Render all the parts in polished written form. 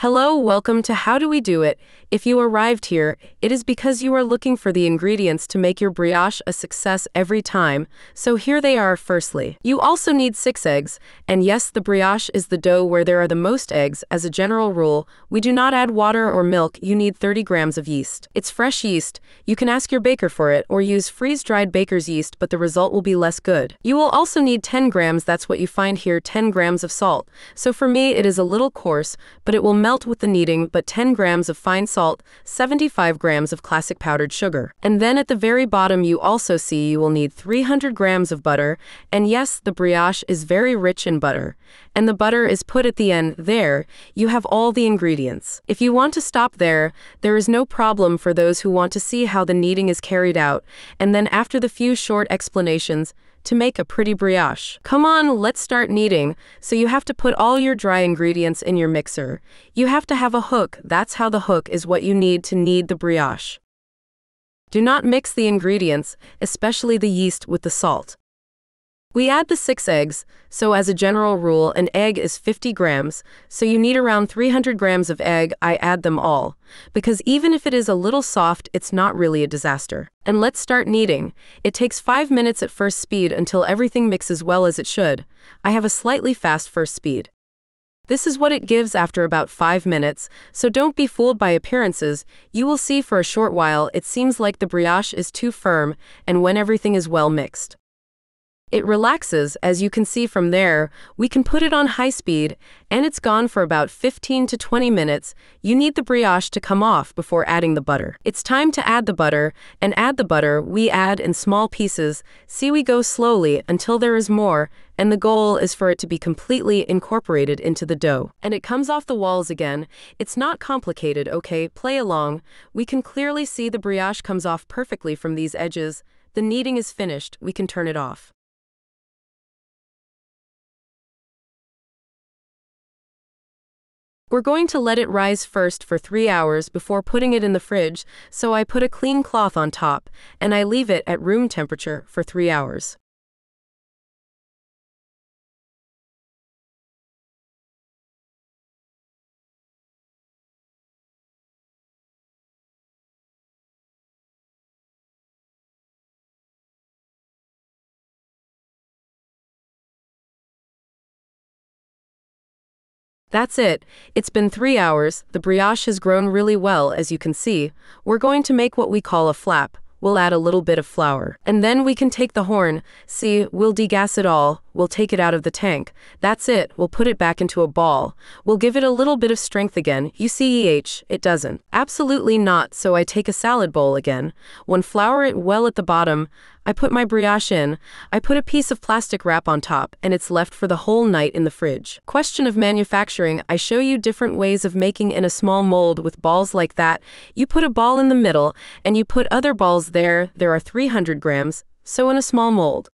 Hello, welcome to How Do We Do It? If you arrived here, it is because you are looking for the ingredients to make your brioche a success every time. So here they are firstly. You also need 6 eggs, and yes, the brioche is the dough where there are the most eggs. As a general rule, we do not add water or milk. You need 30 grams of yeast. It's fresh yeast. You can ask your baker for it or use freeze-dried baker's yeast, but the result will be less good. You will also need 10 grams, that's what you find here, 10 grams of salt. So for me, it is a little coarse, but it will melt with the kneading, but 10 grams of fine salt, 75 grams of classic powdered sugar. And then at the very bottom you also see you will need 300 grams of butter, and yes, the brioche is very rich in butter. And the butter is put at the end. There, you have all the ingredients. If you want to stop there, there is no problem for those who want to see how the kneading is carried out, and then after the few short explanations, to make a pretty brioche. Come on, let's start kneading. So you have to put all your dry ingredients in your mixer. You have to have a hook. That's how the hook is what you need to knead the brioche. Do not mix the ingredients, especially the yeast, with the salt. We add the 6 eggs, so as a general rule, an egg is 50 grams, so you need around 300 grams of egg. I add them all, because even if it is a little soft, it's not really a disaster. And let's start kneading. It takes 5 minutes at first speed until everything mixes well as it should. I have a slightly fast first speed. This is what it gives after about 5 minutes, so don't be fooled by appearances. You will see for a short while it seems like the brioche is too firm, and when everything is well mixed, it relaxes. As you can see from there, we can put it on high speed, and it's gone for about 15 to 20 minutes. You need the brioche to come off before adding the butter. It's time to add the butter, and add the butter we add in small pieces. See, we go slowly until there is more, and the goal is for it to be completely incorporated into the dough. And it comes off the walls again. It's not complicated, okay? Play along. We can clearly see the brioche comes off perfectly from these edges. The kneading is finished. We can turn it off. We're going to let it rise first for 3 hours before putting it in the fridge, so I put a clean cloth on top, and I leave it at room temperature for 3 hours. That's it. It's been 3 hours. The brioche has grown really well, as you can see. We're going to make what we call a flap. We'll add a little bit of flour. And then we can take the horn. See, we'll degas it all. We'll take it out of the tank. That's it. We'll put it back into a ball. We'll give it a little bit of strength again. You see, it doesn't. Absolutely not. So I take a salad bowl again. When flour it well at the bottom, I put my brioche in. I put a piece of plastic wrap on top, and it's left for the whole night in the fridge. Question of manufacturing. I show you different ways of making in a small mold with balls like that. You put a ball in the middle, and you put other balls there. There are 300 grams, so in a small mold.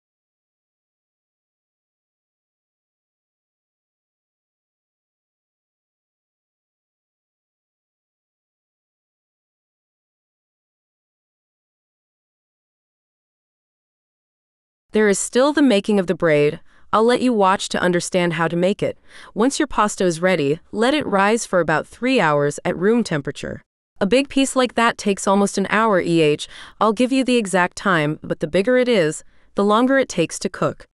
There is still the making of the braid. I'll let you watch to understand how to make it. Once your pasta is ready, let it rise for about 3 hours at room temperature. A big piece like that takes almost an hour. I'll give you the exact time, but the bigger it is, the longer it takes to cook.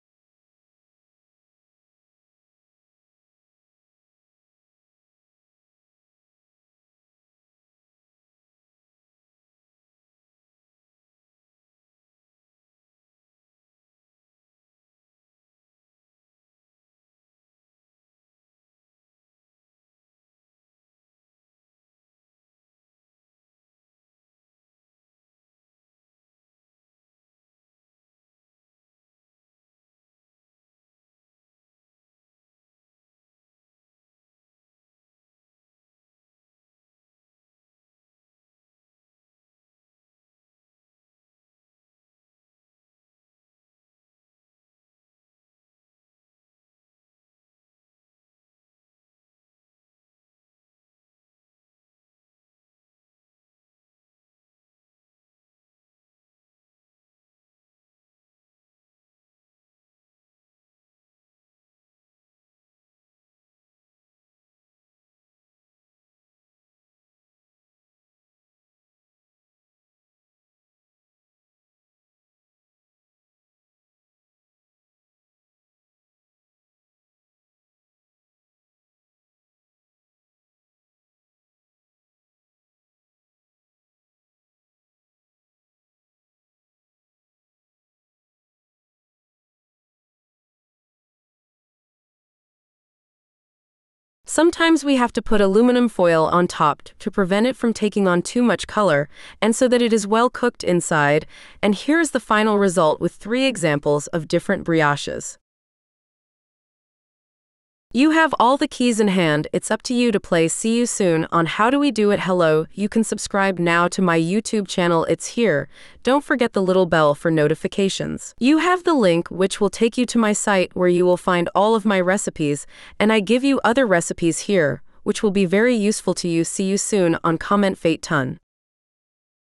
Sometimes we have to put aluminum foil on top to prevent it from taking on too much color and so that it is well cooked inside. And here's the final result with 3 examples of different brioches. You have all the keys in hand, it's up to you to play. See you soon on How Do We Do It. Hello, you can subscribe now to my YouTube channel, it's here. Don't forget the little bell for notifications. You have the link which will take you to my site where you will find all of my recipes, and I give you other recipes here, which will be very useful to you. See you soon on comment-fait-ton.